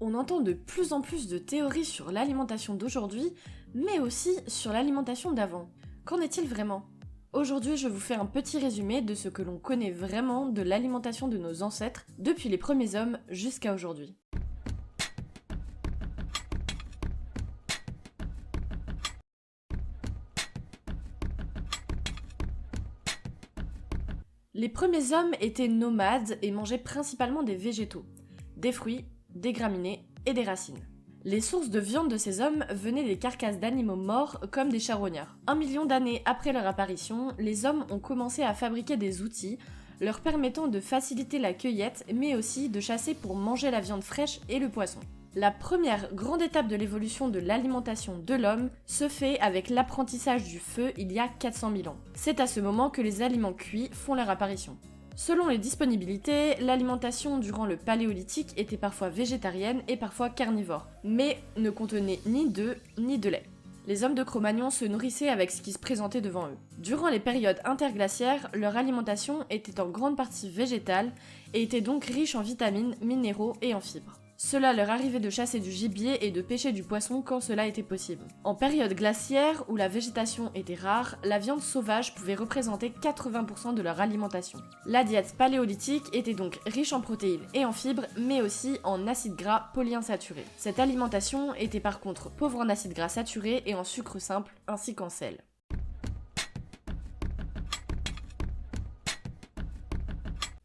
On entend de plus en plus de théories sur l'alimentation d'aujourd'hui, mais aussi sur l'alimentation d'avant. Qu'en est-il vraiment ? Aujourd'hui, je vous fais un petit résumé de ce que l'on connaît vraiment de l'alimentation de nos ancêtres, depuis les premiers hommes jusqu'à aujourd'hui. Les premiers hommes étaient nomades et mangeaient principalement des végétaux, des fruits, des graminées et des racines. Les sources de viande de ces hommes venaient des carcasses d'animaux morts comme des charognards. 1 million d'années après leur apparition, les hommes ont commencé à fabriquer des outils leur permettant de faciliter la cueillette mais aussi de chasser pour manger la viande fraîche et le poisson. La première grande étape de l'évolution de l'alimentation de l'homme se fait avec l'apprentissage du feu il y a 400 000 ans. C'est à ce moment que les aliments cuits font leur apparition. Selon les disponibilités, l'alimentation durant le paléolithique était parfois végétarienne et parfois carnivore, mais ne contenait ni d'œufs ni de lait. Les hommes de Cro-Magnon se nourrissaient avec ce qui se présentait devant eux. Durant les périodes interglaciaires, leur alimentation était en grande partie végétale et était donc riche en vitamines, minéraux et en fibres. Cela leur arrivait de chasser du gibier et de pêcher du poisson quand cela était possible. En période glaciaire, où la végétation était rare, la viande sauvage pouvait représenter 80% de leur alimentation. La diète paléolithique était donc riche en protéines et en fibres, mais aussi en acides gras polyinsaturés. Cette alimentation était par contre pauvre en acides gras saturés et en sucre simple, ainsi qu'en sel.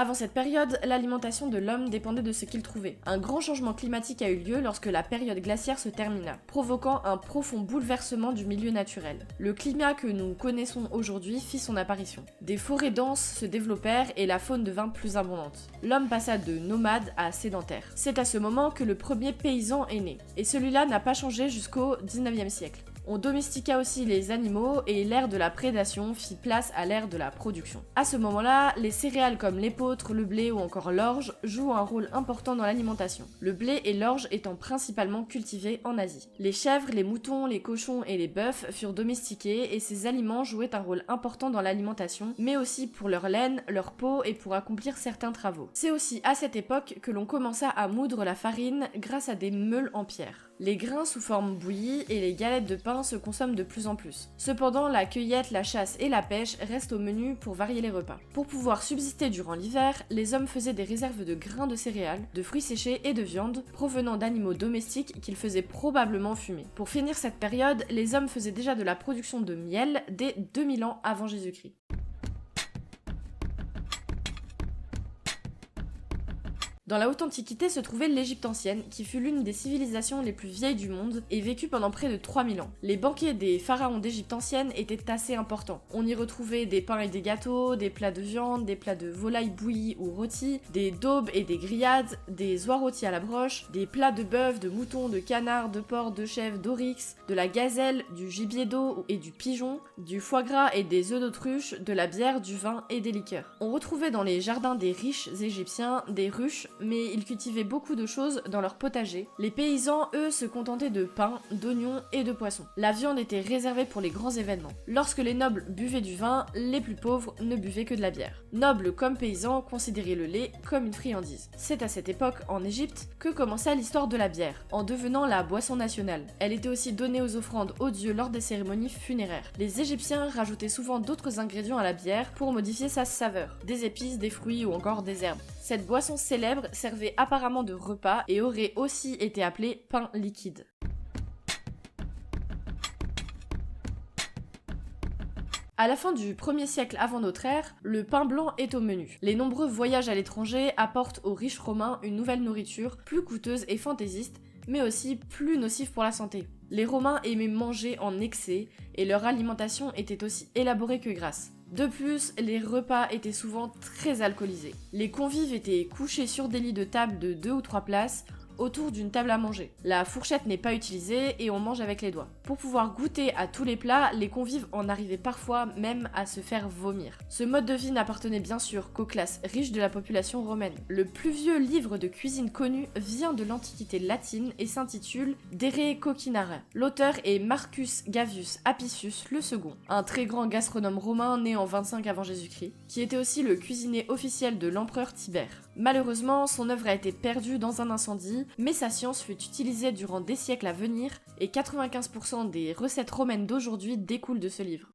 Avant cette période, l'alimentation de l'homme dépendait de ce qu'il trouvait. Un grand changement climatique a eu lieu lorsque la période glaciaire se termina, provoquant un profond bouleversement du milieu naturel. Le climat que nous connaissons aujourd'hui fit son apparition. Des forêts denses se développèrent et la faune devint plus abondante. L'homme passa de nomade à sédentaire. C'est à ce moment que le premier paysan est né, et celui-là n'a pas changé jusqu'au 19e siècle. On domestiqua aussi les animaux et l'ère de la prédation fit place à l'ère de la production. À ce moment-là, les céréales comme l'épeautre, le blé ou encore l'orge jouent un rôle important dans l'alimentation. Le blé et l'orge étant principalement cultivés en Asie. Les chèvres, les moutons, les cochons et les bœufs furent domestiqués et ces aliments jouaient un rôle important dans l'alimentation, mais aussi pour leur laine, leur peau et pour accomplir certains travaux. C'est aussi à cette époque que l'on commença à moudre la farine grâce à des meules en pierre. Les grains sous forme bouillie et les galettes de pain se consomment de plus en plus. Cependant, la cueillette, la chasse et la pêche restent au menu pour varier les repas. Pour pouvoir subsister durant l'hiver, les hommes faisaient des réserves de grains de céréales, de fruits séchés et de viande provenant d'animaux domestiques qu'ils faisaient probablement fumer. Pour finir cette période, les hommes faisaient déjà de la production de miel dès 2000 ans avant Jésus-Christ. Dans la Haute Antiquité se trouvait l'Égypte ancienne, qui fut l'une des civilisations les plus vieilles du monde et vécut pendant près de 3000 ans. Les banquets des pharaons d'Égypte ancienne étaient assez importants. On y retrouvait des pains et des gâteaux, des plats de viande, des plats de volaille bouillie ou rôtis, des daubes et des grillades, des oies rôties à la broche, des plats de bœuf, de mouton, de canard, de porc, de chèvre, d'oryx, de la gazelle, du gibier d'eau et du pigeon, du foie gras et des œufs d'autruche, de la bière, du vin et des liqueurs. On retrouvait dans les jardins des riches égyptiens des ruches, mais ils cultivaient beaucoup de choses dans leur potager. Les paysans, eux, se contentaient de pain, d'oignons et de poissons. La viande était réservée pour les grands événements. Lorsque les nobles buvaient du vin, les plus pauvres ne buvaient que de la bière. Nobles comme paysans considéraient le lait comme une friandise. C'est à cette époque, en Égypte, que commença l'histoire de la bière, en devenant la boisson nationale. Elle était aussi donnée aux offrandes aux dieux lors des cérémonies funéraires. Les Égyptiens rajoutaient souvent d'autres ingrédients à la bière pour modifier sa saveur, des épices, des fruits ou encore des herbes. Cette boisson célèbre servait apparemment de repas et aurait aussi été appelée pain liquide. À la fin du 1er siècle avant notre ère, le pain blanc est au menu. Les nombreux voyages à l'étranger apportent aux riches romains une nouvelle nourriture, plus coûteuse et fantaisiste, mais aussi plus nocive pour la santé. Les Romains aimaient manger en excès et leur alimentation était aussi élaborée que grasse. De plus, les repas étaient souvent très alcoolisés. Les convives étaient couchés sur des lits de table de 2 ou 3 places, autour d'une table à manger. La fourchette n'est pas utilisée et on mange avec les doigts. Pour pouvoir goûter à tous les plats, les convives en arrivaient parfois même à se faire vomir. Ce mode de vie n'appartenait bien sûr qu'aux classes riches de la population romaine. Le plus vieux livre de cuisine connu vient de l'Antiquité latine et s'intitule De Re Coquinare. L'auteur est Marcus Gavius Apicius le Second, un très grand gastronome romain né en 25 avant Jésus-Christ, qui était aussi le cuisinier officiel de l'empereur Tibère. Malheureusement, son œuvre a été perdue dans un incendie, mais sa science fut utilisée durant des siècles à venir, et 95% des recettes romaines d'aujourd'hui découlent de ce livre.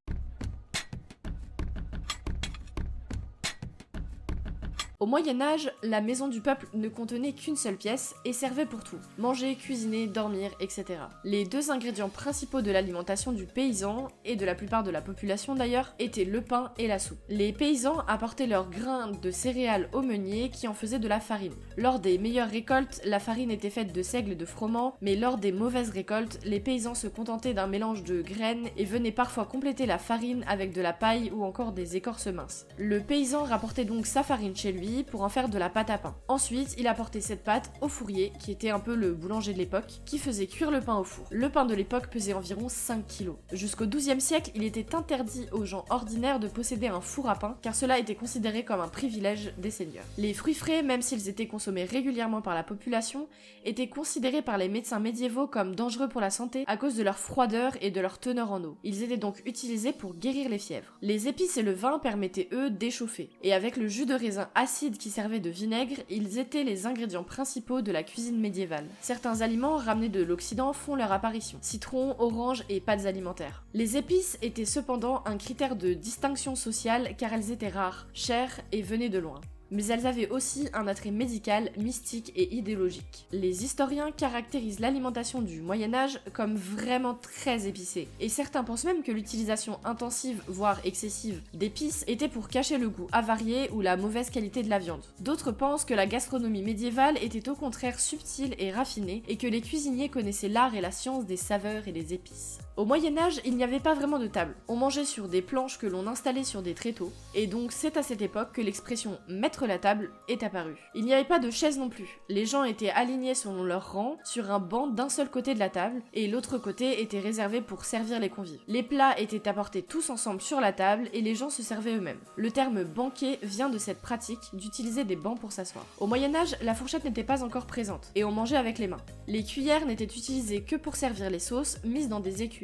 Au Moyen-Âge, la maison du peuple ne contenait qu'une seule pièce et servait pour tout, manger, cuisiner, dormir, etc. Les deux ingrédients principaux de l'alimentation du paysan, et de la plupart de la population d'ailleurs, étaient le pain et la soupe. Les paysans apportaient leurs grains de céréales aux meuniers qui en faisaient de la farine. Lors des meilleures récoltes, la farine était faite de seigle et de froment, mais lors des mauvaises récoltes, les paysans se contentaient d'un mélange de graines et venaient parfois compléter la farine avec de la paille ou encore des écorces minces. Le paysan rapportait donc sa farine chez lui pour en faire de la pâte à pain. Ensuite, il apportait cette pâte au fourrier, qui était un peu le boulanger de l'époque, qui faisait cuire le pain au four. Le pain de l'époque pesait environ 5 kilos. Jusqu'au XIIe siècle, il était interdit aux gens ordinaires de posséder un four à pain, car cela était considéré comme un privilège des seigneurs. Les fruits frais, même s'ils étaient consommés régulièrement par la population, étaient considérés par les médecins médiévaux comme dangereux pour la santé à cause de leur froideur et de leur teneur en eau. Ils étaient donc utilisés pour guérir les fièvres. Les épices et le vin permettaient eux d'échauffer, et avec le jus de raisin acide qui servaient de vinaigre, ils étaient les ingrédients principaux de la cuisine médiévale. Certains aliments ramenés de l'Occident font leur apparition: citron, orange et pâtes alimentaires. Les épices étaient cependant un critère de distinction sociale car elles étaient rares, chères et venaient de loin. Mais elles avaient aussi un attrait médical, mystique et idéologique. Les historiens caractérisent l'alimentation du Moyen-Âge comme vraiment très épicée, et certains pensent même que l'utilisation intensive, voire excessive, d'épices était pour cacher le goût avarié ou la mauvaise qualité de la viande. D'autres pensent que la gastronomie médiévale était au contraire subtile et raffinée, et que les cuisiniers connaissaient l'art et la science des saveurs et des épices. Au Moyen-Âge, il n'y avait pas vraiment de table. On mangeait sur des planches que l'on installait sur des tréteaux, et donc c'est à cette époque que l'expression « mettre la table » est apparue. Il n'y avait pas de chaise non plus. Les gens étaient alignés selon leur rang, sur un banc d'un seul côté de la table, et l'autre côté était réservé pour servir les convives. Les plats étaient apportés tous ensemble sur la table, et les gens se servaient eux-mêmes. Le terme « banquet » vient de cette pratique d'utiliser des bancs pour s'asseoir. Au Moyen-Âge, la fourchette n'était pas encore présente, et on mangeait avec les mains. Les cuillères n'étaient utilisées que pour servir les sauces, mises dans des écuelles.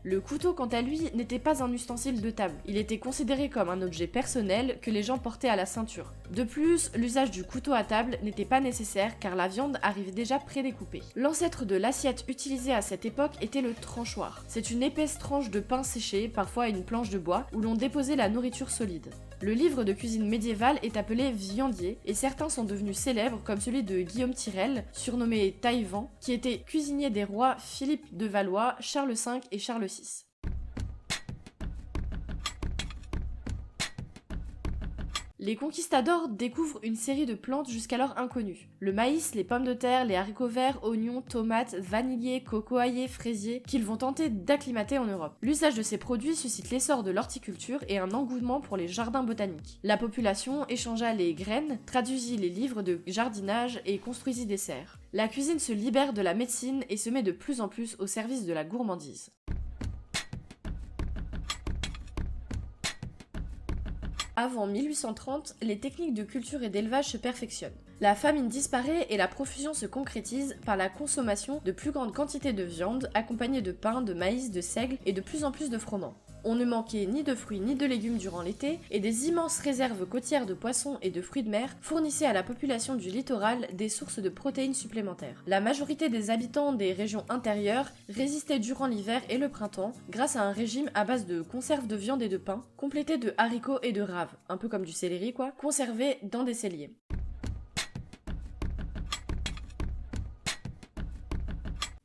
Le couteau, quant à lui, n'était pas un ustensile de table. Il était considéré comme un objet personnel que les gens portaient à la ceinture. De plus, l'usage du couteau à table n'était pas nécessaire car la viande arrivait déjà prédécoupée. L'ancêtre de l'assiette utilisée à cette époque était le tranchoir. C'est une épaisse tranche de pain séché, parfois une planche de bois, où l'on déposait la nourriture solide. Le livre de cuisine médiévale est appelé viandier, et certains sont devenus célèbres comme celui de Guillaume Tirel, surnommé Taillevent, qui était cuisinier des rois Philippe de Valois, Charles V et Charles VI. Les conquistadors découvrent une série de plantes jusqu'alors inconnues. Le maïs, les pommes de terre, les haricots verts, oignons, tomates, vanilliers, cocoaillers, fraisiers, qu'ils vont tenter d'acclimater en Europe. L'usage de ces produits suscite l'essor de l'horticulture et un engouement pour les jardins botaniques. La population échangea les graines, traduisit les livres de jardinage et construisit des serres. La cuisine se libère de la médecine et se met de plus en plus au service de la gourmandise. Avant 1830, les techniques de culture et d'élevage se perfectionnent. La famine disparaît et la profusion se concrétise par la consommation de plus grandes quantités de viande, accompagnée de pain, de maïs, de seigle et de plus en plus de froment. On ne manquait ni de fruits ni de légumes durant l'été, et des immenses réserves côtières de poissons et de fruits de mer fournissaient à la population du littoral des sources de protéines supplémentaires. La majorité des habitants des régions intérieures résistaient durant l'hiver et le printemps grâce à un régime à base de conserves de viande et de pain, complété de haricots et de raves, un peu comme du céleri quoi, conservés dans des celliers.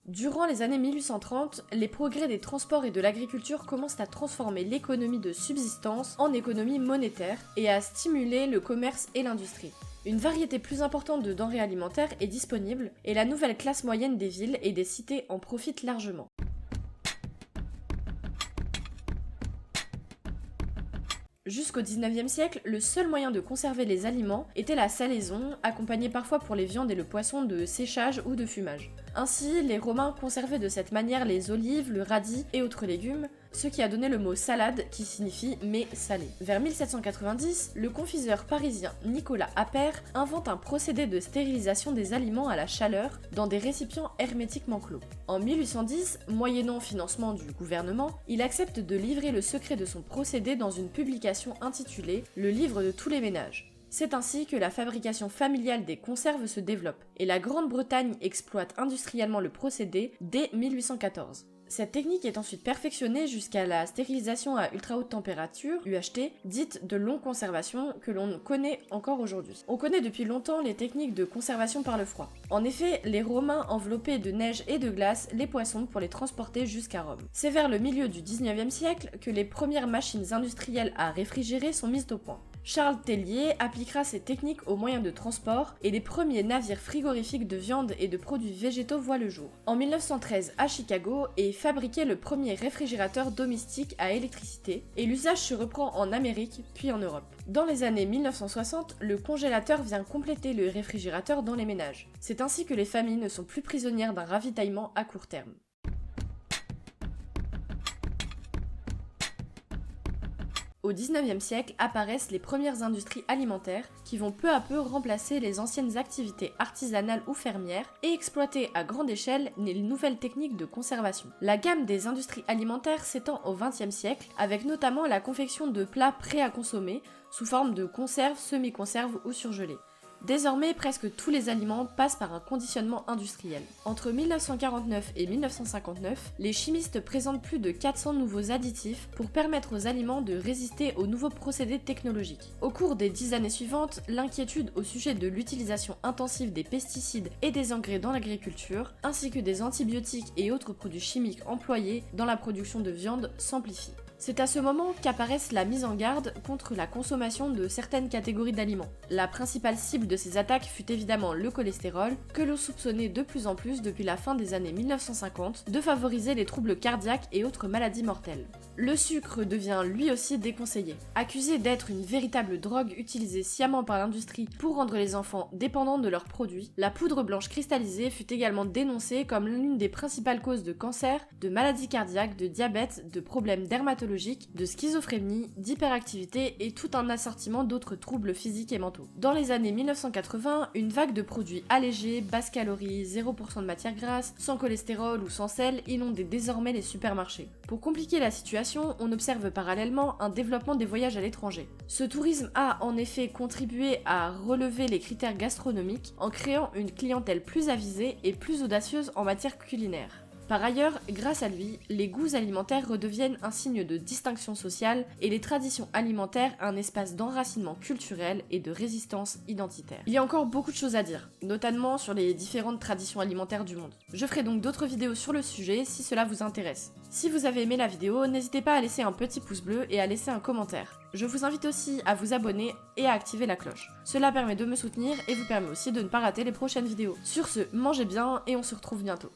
Durant les années 1830, les progrès des transports et de l'agriculture commencent à transformer l'économie de subsistance en économie monétaire et à stimuler le commerce et l'industrie. Une variété plus importante de denrées alimentaires est disponible et la nouvelle classe moyenne des villes et des cités en profite largement. Jusqu'au XIXe siècle, le seul moyen de conserver les aliments était la salaison, accompagnée parfois pour les viandes et le poisson de séchage ou de fumage. Ainsi, les Romains conservaient de cette manière les olives, le radis et autres légumes, ce qui a donné le mot salade qui signifie mets salé. Vers 1790, le confiseur parisien Nicolas Appert invente un procédé de stérilisation des aliments à la chaleur dans des récipients hermétiquement clos. En 1810, moyennant financement du gouvernement, il accepte de livrer le secret de son procédé dans une publication intitulée « Le livre de tous les ménages ». C'est ainsi que la fabrication familiale des conserves se développe, et la Grande-Bretagne exploite industriellement le procédé dès 1814. Cette technique est ensuite perfectionnée jusqu'à la stérilisation à ultra haute température, UHT, dite de longue conservation, que l'on connaît encore aujourd'hui. On connaît depuis longtemps les techniques de conservation par le froid. En effet, les Romains enveloppaient de neige et de glace les poissons pour les transporter jusqu'à Rome. C'est vers le milieu du 19e siècle que les premières machines industrielles à réfrigérer sont mises au point. Charles Tellier appliquera ces techniques aux moyens de transport et les premiers navires frigorifiques de viande et de produits végétaux voient le jour. En 1913, à Chicago, est fabriqué le premier réfrigérateur domestique à électricité et l'usage se reprend en Amérique puis en Europe. Dans les années 1960, le congélateur vient compléter le réfrigérateur dans les ménages. C'est ainsi que les familles ne sont plus prisonnières d'un ravitaillement à court terme. Au XIXe siècle apparaissent les premières industries alimentaires qui vont peu à peu remplacer les anciennes activités artisanales ou fermières et exploiter à grande échelle les nouvelles techniques de conservation. La gamme des industries alimentaires s'étend au XXe siècle avec notamment la confection de plats prêts à consommer sous forme de conserves, semi-conserves ou surgelés. Désormais, presque tous les aliments passent par un conditionnement industriel. Entre 1949 et 1959, les chimistes présentent plus de 400 nouveaux additifs pour permettre aux aliments de résister aux nouveaux procédés technologiques. Au cours des 10 années suivantes, l'inquiétude au sujet de l'utilisation intensive des pesticides et des engrais dans l'agriculture, ainsi que des antibiotiques et autres produits chimiques employés dans la production de viande s'amplifie. C'est à ce moment qu'apparaissent la mise en garde contre la consommation de certaines catégories d'aliments. La principale cible de ces attaques fut évidemment le cholestérol, que l'on soupçonnait de plus en plus depuis la fin des années 1950 de favoriser les troubles cardiaques et autres maladies mortelles. Le sucre devient lui aussi déconseillé. Accusé d'être une véritable drogue utilisée sciemment par l'industrie pour rendre les enfants dépendants de leurs produits, la poudre blanche cristallisée fut également dénoncée comme l'une des principales causes de cancer, de maladies cardiaques, de diabète, de problèmes dermatologiques, de schizophrénie, d'hyperactivité et tout un assortiment d'autres troubles physiques et mentaux. Dans les années 1980, une vague de produits allégés, basse calories, 0% de matière grasse, sans cholestérol ou sans sel inondait désormais les supermarchés. Pour compliquer la situation, on observe parallèlement un développement des voyages à l'étranger. Ce tourisme a en effet contribué à relever les critères gastronomiques en créant une clientèle plus avisée et plus audacieuse en matière culinaire. Par ailleurs, grâce à lui, les goûts alimentaires redeviennent un signe de distinction sociale et les traditions alimentaires un espace d'enracinement culturel et de résistance identitaire. Il y a encore beaucoup de choses à dire, notamment sur les différentes traditions alimentaires du monde. Je ferai donc d'autres vidéos sur le sujet si cela vous intéresse. Si vous avez aimé la vidéo, n'hésitez pas à laisser un petit pouce bleu et à laisser un commentaire. Je vous invite aussi à vous abonner et à activer la cloche. Cela permet de me soutenir et vous permet aussi de ne pas rater les prochaines vidéos. Sur ce, mangez bien et on se retrouve bientôt.